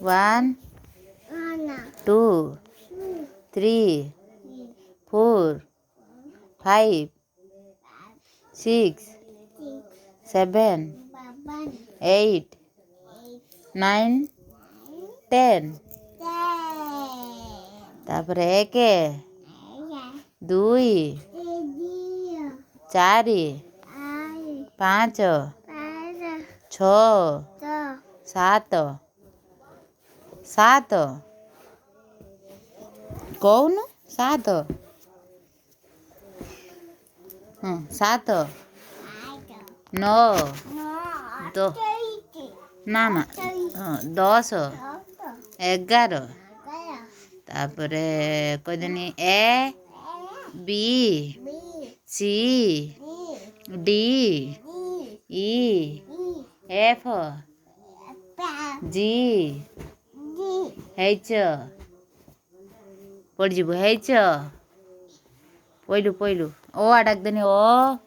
1 2 3 4 5 6 7 8 9 10 तापर 1 2 4 5 6 7 7 कौन 7 7 9 दो ना ना 10 11 तापरे कहदेनी A B C D E F G H पड़ जीव एच पहलू पहलू ओ डाक देनी ओ